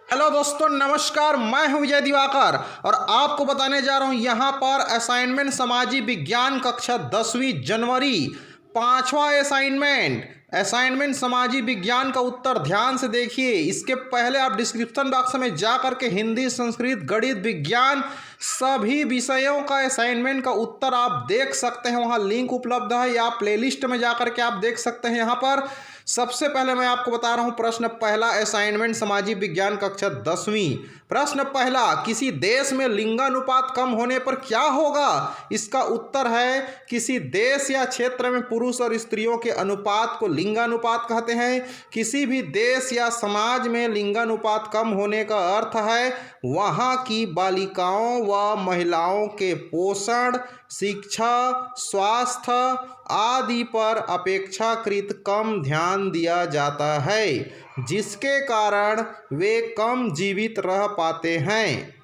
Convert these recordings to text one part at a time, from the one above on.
Hello दोस्तों, नमस्कार। मैं हूं विजय दिवाकर और आपको बताने जा रहा हूं यहां पर असाइनमेंट सामाजिक विज्ञान कक्षा 10वीं जनवरी, पांचवा असाइनमेंट सामाजिक विज्ञान का उत्तर ध्यान से देखिए। इसके पहले आप डिस्क्रिप्शन बॉक्स में जा करके हिंदी, संस्कृत, गणित, विज्ञान सभी विषयों का असाइनमेंट का उत्तर आप देख सकते हैं। वहां लिंक उपलब्ध है या प्लेलिस्ट में जा करके आप देख सकते हैं। यहां पर सबसे पहले मैं आपको बता रहा हूं प्रश्न पहला, असाइनमेंट सामाजिक विज्ञान कक्षा 10वीं। प्रश्न पहला, किसी देश में लिंगानुपात कम होने पर क्या होगा? इसका उत्तर है किसी देश या क्षेत्र में पुरुष और स्त्रियों के अनुपात को लिंगानुपात कहते हैं। किसी भी देश या समाज में लिंगानुपात कम होने का अर्थ है वहां की बालिकाओं व महिलाओं के पोषण, शिक्षा, स्वास्थ्य आदि पर अपेक्षाकृत कम ध्यान दिया जाता है, जिसके कारण वे कम जीवित रह पाते हैं।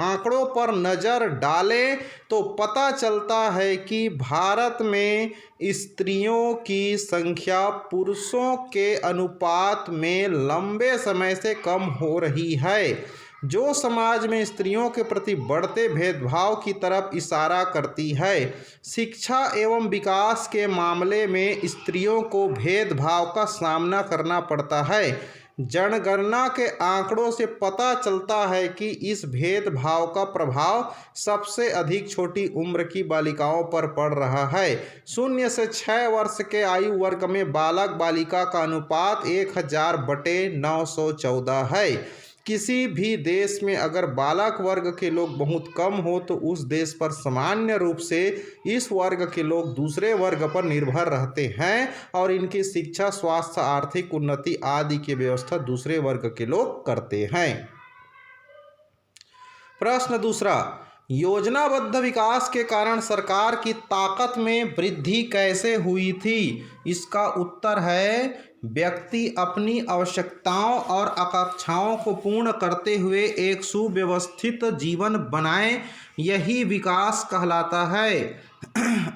आंकड़ों पर नज़र डालें तो पता चलता है कि भारत में स्त्रियों की संख्या पुरुषों के अनुपात में लंबे समय से कम हो रही है, जो समाज में स्त्रियों के प्रति बढ़ते भेदभाव की तरफ इशारा करती है। शिक्षा एवं विकास के मामले में स्त्रियों को भेदभाव का सामना करना पड़ता है। जनगणना के आंकड़ों से पता चलता है कि इस भेदभाव का प्रभाव सबसे अधिक छोटी उम्र की बालिकाओं पर पड़ रहा है। 0 से 6 वर्ष के आयु वर्ग में बालक बालिका का अनुपात 1000/914 है। किसी भी देश में अगर बालक वर्ग के लोग बहुत कम हो तो उस देश पर सामान्य रूप से इस वर्ग के लोग दूसरे वर्ग पर निर्भर रहते हैं और इनकी शिक्षा, स्वास्थ्य, आर्थिक उन्नति आदि की व्यवस्था दूसरे वर्ग के लोग करते हैं। प्रश्न दूसरा, योजनाबद्ध विकास के कारण सरकार की ताकत में वृद्धि कैसे हुई थी? इसका उत्तर है व्यक्ति अपनी आवश्यकताओं और आकांक्षाओं को पूर्ण करते हुए एक सुव्यवस्थित जीवन बनाए, यही विकास कहलाता है।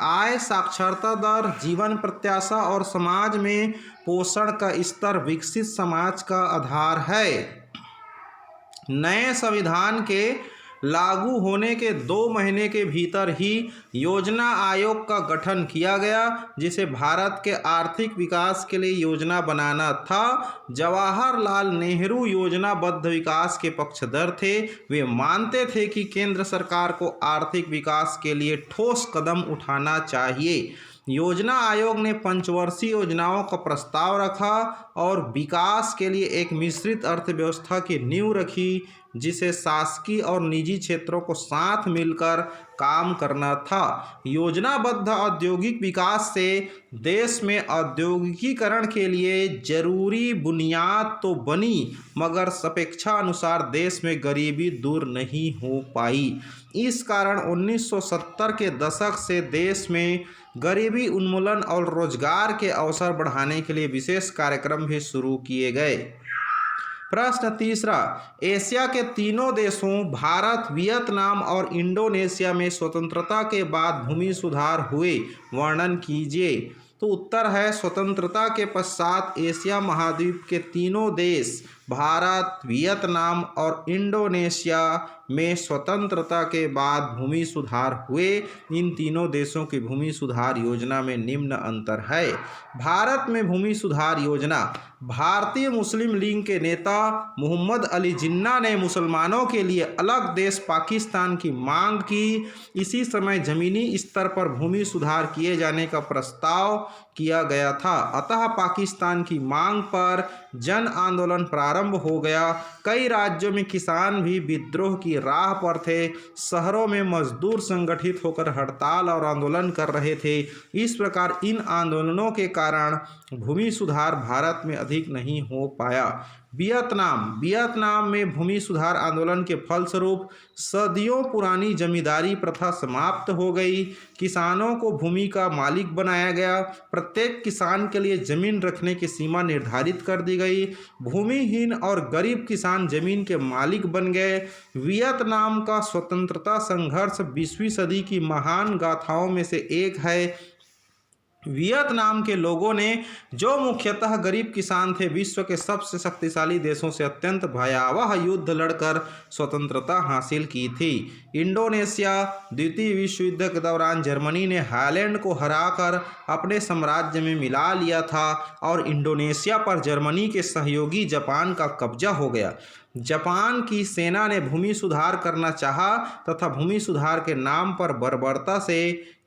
आय, साक्षरता दर, जीवन प्रत्याशा और समाज में पोषण का स्तर विकसित समाज का आधार है। नए संविधान के लागू होने के 2 महीने के भीतर ही योजना आयोग का गठन किया गया, जिसे भारत के आर्थिक विकास के लिए योजना बनाना था। जवाहरलाल नेहरू योजनाबद्ध विकास के पक्षधर थे। वे मानते थे कि केंद्र सरकार को आर्थिक विकास के लिए ठोस कदम उठाना चाहिए। योजना आयोग ने पंचवर्षीय योजनाओं का प्रस्ताव रखा और विकास के लिए एक मिश्रित अर्थव्यवस्था की नींव रखी, जिसे शासकीय और निजी क्षेत्रों को साथ मिलकर काम करना था। योजनाबद्ध औद्योगिक विकास से देश में औद्योगिकीकरण के लिए जरूरी बुनियाद तो बनी, मगर अपेक्षानुसार देश में गरीबी दूर नहीं हो पाई। इस कारण 1970 के दशक से देश में गरीबी उन्मूलन और रोजगार के अवसर बढ़ाने के लिए विशेष कार्यक्रम भी शुरू किए गए। प्रश्न तीसरा, एशिया के तीनों देशों भारत, वियतनाम और इंडोनेशिया में स्वतंत्रता के बाद भूमि सुधार हुए, वर्णन कीजिए। तो उत्तर है स्वतंत्रता के पश्चात एशिया महाद्वीप के तीनों देश भारत, वियतनाम और इंडोनेशिया में स्वतंत्रता के बाद भूमि सुधार हुए। इन तीनों देशों की भूमि सुधार योजना में निम्न अंतर है। भारत में भूमि सुधार योजना, भारतीय मुस्लिम लीग के नेता मोहम्मद अली जिन्ना ने मुसलमानों के लिए अलग देश पाकिस्तान की मांग की। इसी समय जमीनी स्तर पर भूमि सुधार किए जाने का प्रस्ताव किया गया था, अतः पाकिस्तान की मांग पर जन आंदोलन प्रारंभ हो गया। कई राज्यों में किसान भी विद्रोह की राह पर थे। शहरों में मजदूर संगठित होकर हड़ताल और आंदोलन कर रहे थे। इस प्रकार इन आंदोलनों के कारण भूमि सुधार भारत में अधिक नहीं हो पाया। वियतनाम में भूमि सुधार आंदोलन के फलस्वरूप सदियों पुरानी जमींदारी प्रथा समाप्त हो गई। किसानों को भूमि का मालिक बनाया गया। प्रत्येक किसान के लिए जमीन रखने की सीमा निर्धारित कर दी गई। भूमिहीन और गरीब किसान जमीन के मालिक बन गए। वियतनाम का स्वतंत्रता संघर्ष 20वीं सदी की महान गाथाओं में से एक है। वियतनाम के लोगों ने, जो मुख्यतः गरीब किसान थे, विश्व के सबसे शक्तिशाली देशों से अत्यंत भयावह युद्ध लड़कर स्वतंत्रता हासिल की थी। इंडोनेशिया द्वितीय विश्व युद्ध के दौरान जर्मनी ने हालैंड को हराकर अपने साम्राज्य में मिला लिया था और इंडोनेशिया पर जर्मनी के सहयोगी जापान का कब्जा हो गया। जापान की सेना ने भूमि सुधार करना चाहा तथा भूमि सुधार के नाम पर बर्बरता से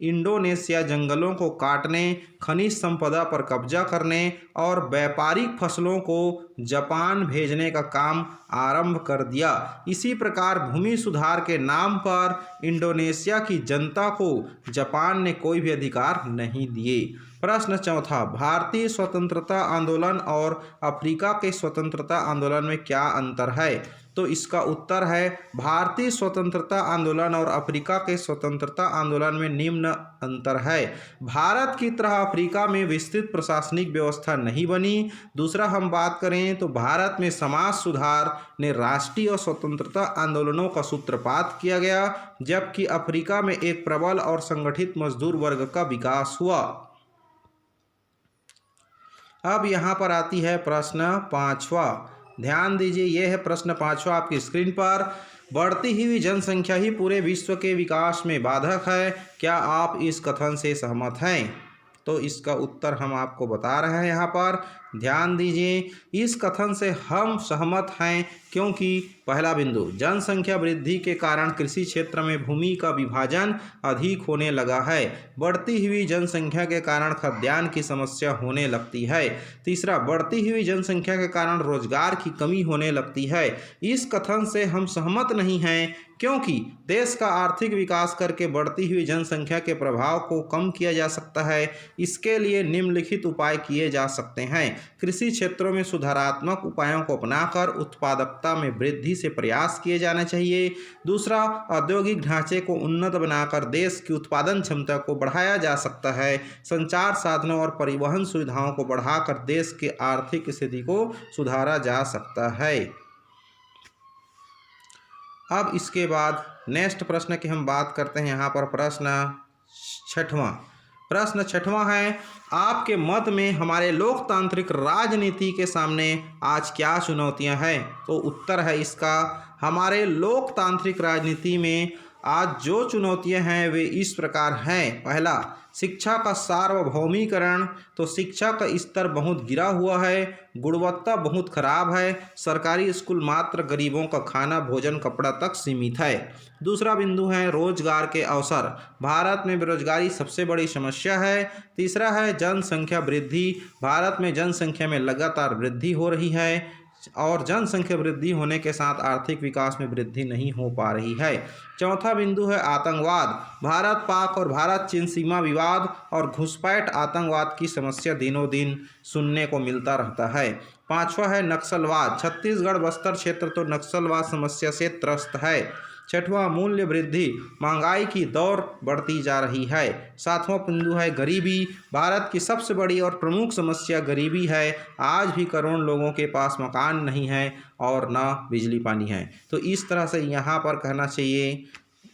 इंडोनेशिया जंगलों को काटने, खनिज संपदा पर कब्जा करने और व्यापारिक फसलों को जापान भेजने का काम आरंभ कर दिया। इसी प्रकार भूमि सुधार के नाम पर इंडोनेशिया की जनता को जापान ने कोई भी अधिकार नहीं दिए। प्रश्न चौथा, भारतीय स्वतंत्रता आंदोलन और अफ्रीका के स्वतंत्रता आंदोलन में क्या अंतर है? तो इसका उत्तर है, भारतीय स्वतंत्रता आंदोलन और अफ्रीका के स्वतंत्रता आंदोलन में निम्न अंतर है। भारत की तरह अफ्रीका में विस्तृत प्रशासनिक व्यवस्था नहीं बनी। दूसरा हम बात करें तो भारत में समाज सुधार ने राष्ट्रीय और स्वतंत्रता आंदोलनों का सूत्रपात किया गया, जबकि अफ्रीका में एक प्रबल और संगठित मजदूर वर्ग का विकास हुआ। अब यहाँ पर आती है प्रश्न पाँचवा। ध्यान दीजिए, यह है प्रश्न पाँचवा आपकी स्क्रीन पर। बढ़ती हुई जनसंख्या ही पूरे विश्व के विकास में बाधक है, क्या आप इस कथन से सहमत हैं? तो इसका उत्तर हम आपको बता रहे हैं यहाँ पर। ध्यान दीजिए, इस कथन से हम सहमत हैं क्योंकि पहला बिंदु, जनसंख्या वृद्धि के कारण कृषि क्षेत्र में भूमि का विभाजन अधिक होने लगा है। बढ़ती हुई जनसंख्या के कारण खाद्यान्न की समस्या होने लगती है। तीसरा, बढ़ती हुई जनसंख्या के कारण रोजगार की कमी होने लगती है। इस कथन से हम सहमत नहीं हैं क्योंकि देश का आर्थिक विकास करके बढ़ती हुई जनसंख्या के प्रभाव को कम किया जा सकता है। इसके लिए निम्नलिखित उपाय किए जा सकते हैं। कृषि क्षेत्रों में सुधारात्मक उपायों को अपनाकर उत्पादकता में वृद्धि से प्रयास किए जाने चाहिए। दूसरा, औद्योगिक ढांचे को उन्नत बनाकर देश की उत्पादन क्षमता को बढ़ाया जा सकता है। संचार साधनों और परिवहन सुविधाओं को बढ़ाकर देश की आर्थिक स्थिति को सुधारा जा सकता है। अब इसके बाद नेक्स्ट प्रश्न की हम बात करते हैं। यहाँ पर प्रश्न छठवां है, आपके मत में हमारे लोकतांत्रिक राजनीति के सामने आज क्या चुनौतियां हैं? तो उत्तर है इसका, हमारे लोकतांत्रिक राजनीति में आज जो चुनौतियां हैं वे इस प्रकार हैं। पहला, शिक्षा का सार्वभौमिकरण। तो शिक्षा का स्तर बहुत गिरा हुआ है, गुणवत्ता बहुत खराब है, सरकारी स्कूल मात्र गरीबों का खाना, भोजन, कपड़ा तक सीमित है। दूसरा बिंदु है रोजगार के अवसर। भारत में बेरोजगारी सबसे बड़ी समस्या है। तीसरा है जनसंख्या वृद्धि। भारत में जनसंख्या में लगातार वृद्धि हो रही है और जनसंख्या वृद्धि होने के साथ आर्थिक विकास में वृद्धि नहीं हो पा रही है। चौथा बिंदु है आतंकवाद। भारत पाक और भारत चीन सीमा विवाद और घुसपैठ आतंकवाद की समस्या दिनों दिन सुनने को मिलता रहता है। पांचवा है नक्सलवाद। छत्तीसगढ़ बस्तर क्षेत्र तो नक्सलवाद समस्या से त्रस्त है। छठवां, मूल्य वृद्धि। महंगाई की दौर बढ़ती जा रही है। सातवां बिंदु है गरीबी। भारत की सबसे बड़ी और प्रमुख समस्या गरीबी है। आज भी करोड़ों लोगों के पास मकान नहीं है और ना बिजली पानी है। तो इस तरह से यहाँ पर कहना चाहिए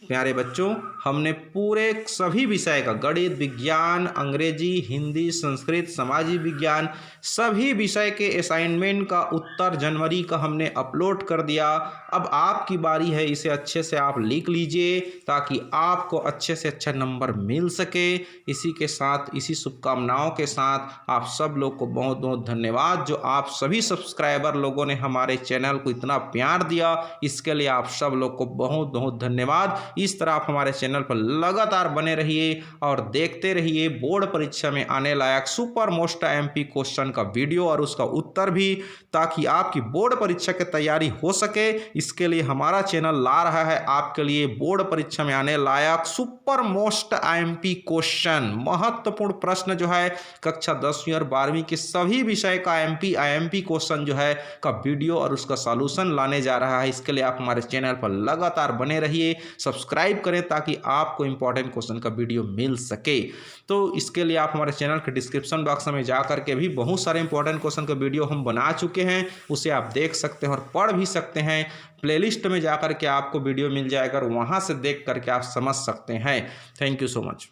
प्यारे बच्चों, हमने पूरे सभी विषय का गणित, विज्ञान, अंग्रेजी, हिंदी, संस्कृत, सामाजिक विज्ञान सभी विषय के असाइनमेंट का उत्तर जनवरी का हमने अपलोड कर दिया। अब आपकी बारी है, इसे अच्छे से आप लिख लीजिए ताकि आपको अच्छे से अच्छा नंबर मिल सके। इसी के साथ, इसी शुभकामनाओं के साथ आप सब लोग को बहुत बहुत धन्यवाद जो आप सभी सब्सक्राइबर लोगों ने हमारे चैनल को इतना प्यार दिया। इसके लिए आप सब लोग को बहुत बहुत धन्यवाद। इस तरह आप हमारे चैनल पर लगातार बने रहिए और देखते रहिए बोर्ड परीक्षा में आने लायक सुपर मोस्ट एमपी क्वेश्चन का वीडियो और उसका उत्तर भी, ताकि आपकी बोर्ड परीक्षा की तैयारी हो सके। इसके लिए हमारा चैनल ला रहा है आपके लिए बोर्ड परीक्षा में आने लायक सुपर मोस्ट एमपी क्वेश्चन, महत्वपूर्ण प्रश्न जो है कक्षा 10वीं और 12वीं के सभी विषय का एमपी क्वेश्चन जो है का वीडियो और उसका सॉल्यूशन लाने जा रहा है। इसके लिए आप हमारे चैनल पर लगातार बने रहिए, सब्सक्राइब करें ताकि आपको इंपॉर्टेंट क्वेश्चन का वीडियो मिल सके। तो इसके लिए आप हमारे चैनल के डिस्क्रिप्शन बॉक्स में जा करके भी बहुत सारे इंपॉर्टेंट क्वेश्चन का वीडियो हम बना चुके हैं, उसे आप देख सकते हैं और पढ़ भी सकते हैं। प्लेलिस्ट में जा करके आपको वीडियो मिल जाएगा और वहाँ से देख करके आप समझ सकते हैं। Thank you so much.